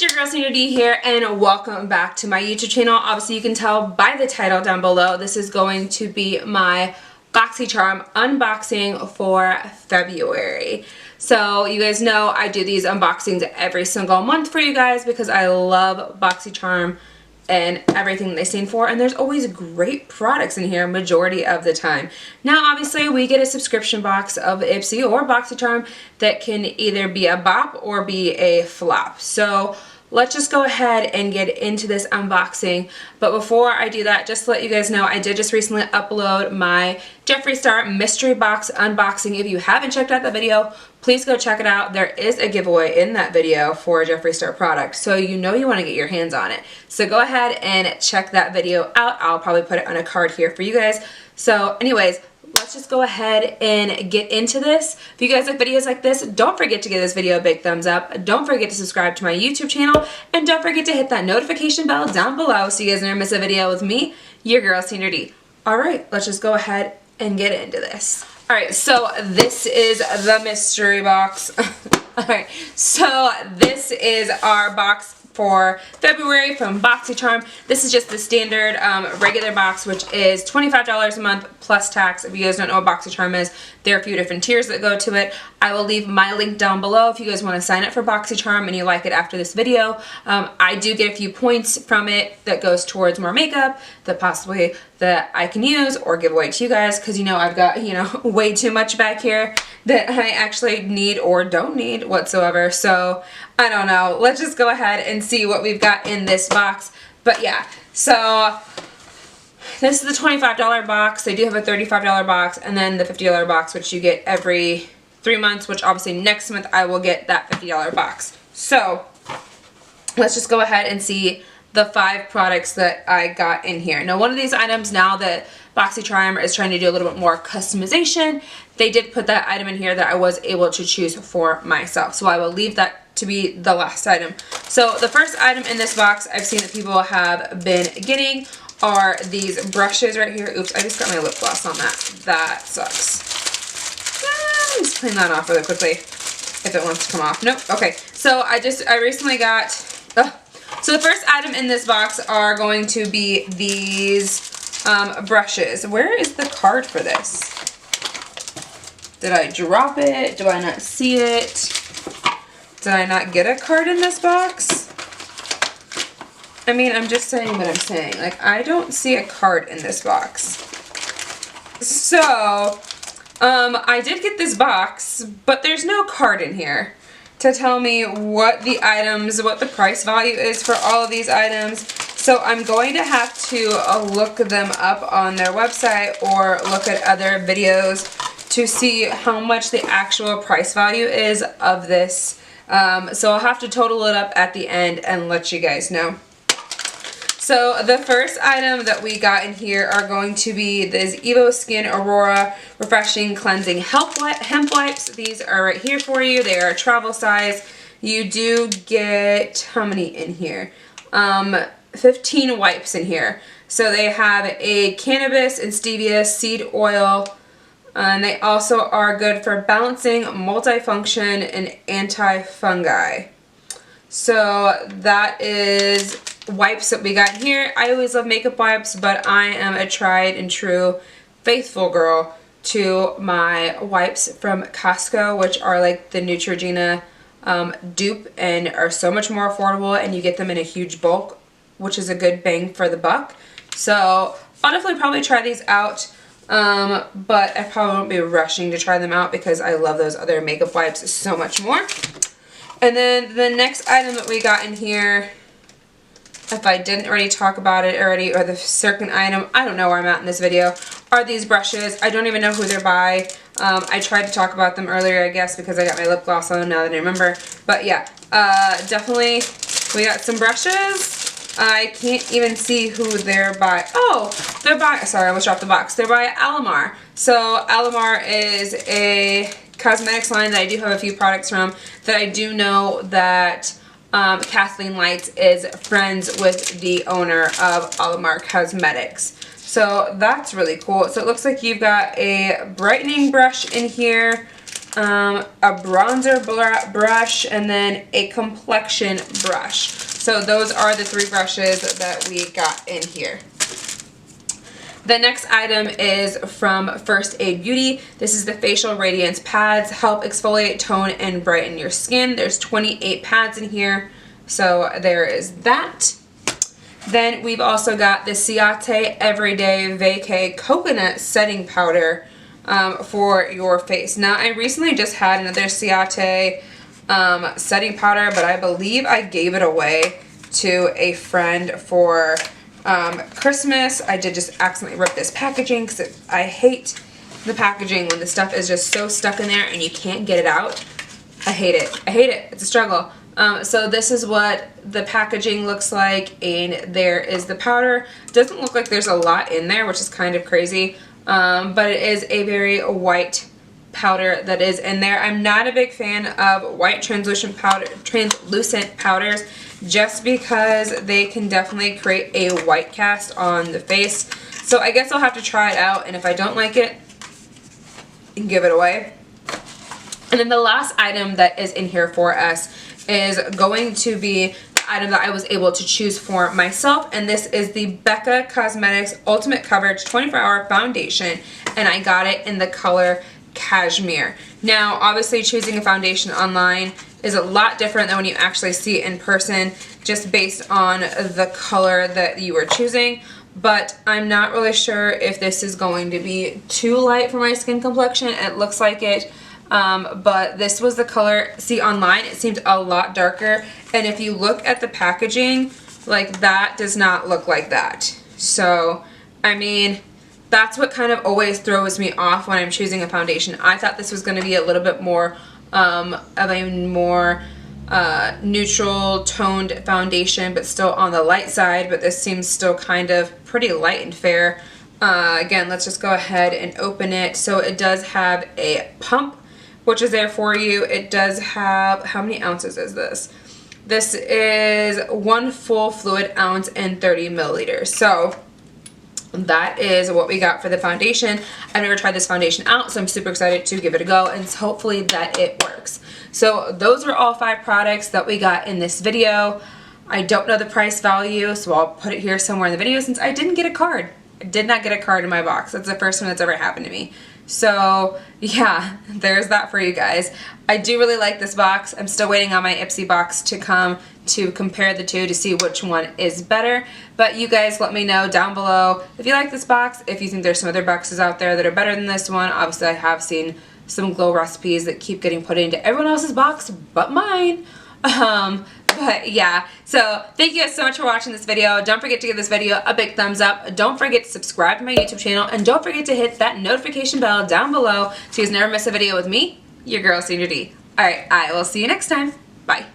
your girl Senior D here, and welcome back to my YouTube channel. Obviously you can tell by the title down below, this is going to be my Boxy Charm unboxing for February. So you guys know I do these unboxings every single month for you guys because I love Boxy Charm and everything they stand for, and there's always great products in here majority of the time. Now obviously we get a subscription box of Ipsy or Boxy Charm that can either be a bop or be a flop. So let's just go ahead and get into this unboxing. But before I do that, just to let you guys know, I did just recently upload my Jeffree Star mystery box unboxing. If you haven't checked out that video, please go check it out. There is a giveaway in that video for a Jeffree Star product, so you know you want to get your hands on it. So go ahead and check that video out. I'll probably put it on a card here for you guys. So anyways, let's just go ahead and get into this. If you guys like videos like this, don't forget to give this video a big thumbs up. Don't forget to subscribe to my YouTube channel, and don't forget to hit that notification bell down below so you guys never miss a video with me, your girl Senior D. Alright, let's just go ahead and get into this. Alright, so this is the mystery box. Alright, so this is our box for February from Boxy Charm. This is just the standard regular box, which is $25 a month plus tax. If you guys don't know what Boxy Charm is, there are a few different tiers that go to it. I will leave my link down below if you guys want to sign up for Boxy Charm and you like it after this video. I do get a few points from it that goes towards more makeup that possibly that I can use or give away to you guys, because you know I've got, you know, way too much back here that I actually need or don't need whatsoever. So I don't know, let's just go ahead and see what we've got in this box. But yeah, so this is the $25 box. They do have a $35 box, and then the $50 box, which you get every 3 months, which obviously next month I will get that $50 box. So let's just go ahead and see the 5 products that I got in here. Now, one of these items, now that Boxy Charm is trying to do a little bit more customization, they did put that item in here that I was able to choose for myself. So I will leave that to be the last item. So the first item in this box I've seen that people have been getting are these brushes right here. Oops, I just got my lip gloss on that. That sucks. Let me just clean that off really quickly if it wants to come off. Nope. Okay. So I recently got... So the first item in this box are going to be these brushes. Where is the card for this? Did I drop it? Do I not see it? Did I not get a card in this box? I mean, I'm just saying what I'm saying. Like, I don't see a card in this box. So, I did get this box, but there's no card in here to tell me what the items, what the price value is for all of these items. So I'm going to have to look them up on their website or look at other videos to see how much the actual price value is of this. So I'll have to total it up at the end and let you guys know. So the first item that we got in here are going to be this Evo Skin Aurora Refreshing Cleansing Hemp Wipes. These are right here for you. They are a travel size. You do get, how many in here? 15 wipes in here. So they have a cannabis and stevia seed oil. And they also are good for balancing, multifunction, and anti-fungi. So that is wipes that we got here. I always love makeup wipes, but I am a tried and true faithful girl to my wipes from Costco, which are like the Neutrogena dupe and are so much more affordable, and you get them in a huge bulk, which is a good bang for the buck. So I'll definitely probably try these out, but I probably won't be rushing to try them out because I love those other makeup wipes so much more. And then the next item that we got in here, if I didn't already talk about it already, or the second item, I don't know where I'm at in this video, are these brushes. I don't even know who they're by. I tried to talk about them earlier, I guess, because I got my lip gloss on now that I remember. But yeah, definitely we got some brushes. I can't even see who they're by. Oh, they're by, sorry, I almost dropped the box. They're by Alamar. So Alamar is a cosmetics line that I do have a few products from, that I do know that Kathleen Lights is friends with the owner of Alamar Cosmetics. So that's really cool. So it looks like you've got a brightening brush in here. a bronzer brush, and then a complexion brush. So those are the 3 brushes that we got in here. The next item is from First Aid Beauty. This is the Facial Radiance Pads. Help exfoliate, tone, and brighten your skin. There's 28 pads in here, so there is that. Then we've also got the Ciate Everyday Vacay Coconut Setting Powder for your face. Now, I recently just had another Ciate setting powder, but I believe I gave it away to a friend for Christmas. I did just accidentally rip this packaging because I hate the packaging when the stuff is just so stuck in there and you can't get it out. I hate it. I hate it. It's a struggle. So this is what the packaging looks like, and there is the powder. Doesn't look like there's a lot in there, which is kind of crazy, but it is a very white powder that is in there. I'm not a big fan of white translucent powders just because they can definitely create a white cast on the face. So I guess I'll have to try it out, and if I don't like it, give it away. And then the last item that is in here for us is going to be the item that I was able to choose for myself, and this is the Becca Cosmetics Ultimate Coverage 24-Hour Foundation, and I got it in the color Cashmere. Now, obviously choosing a foundation online is a lot different than when you actually see it in person, just based on the color that you are choosing, but I'm not really sure if this is going to be too light for my skin complexion. It looks like it. But this was the color. See, online it seemed a lot darker, and if you look at the packaging, like, that does not look like that. So, I mean, that's what kind of always throws me off when I'm choosing a foundation. I thought this was going to be a little bit more of a more neutral toned foundation, but still on the light side, but this seems still kind of pretty light and fair. Again, let's just go ahead and open it. So it does have a pump, which is there for you. It does have, how many ounces is this? This is 1 full fluid ounce and 30 milliliters. So that is what we got for the foundation. I've never tried this foundation out, so I'm super excited to give it a go, and hopefully that it works. So those are all 5 products that we got in this video. I don't know the price value, so I'll put it here somewhere in the video since I didn't get a card. I did not get a card in my box. That's the first time that's ever happened to me. So yeah, there's that for you guys. I do really like this box. I'm still waiting on my Ipsy box to come to compare the two to see which one is better. But you guys let me know down below if you like this box, if you think there's some other boxes out there that are better than this one. Obviously I have seen some glow recipes that keep getting put into everyone else's box but mine. But yeah, so thank you guys so much for watching this video. Don't forget to give this video a big thumbs up. Don't forget to subscribe to my YouTube channel, and don't forget to hit that notification bell down below so you guys never miss a video with me, your girl Senior D. Alright, I will see you next time. Bye.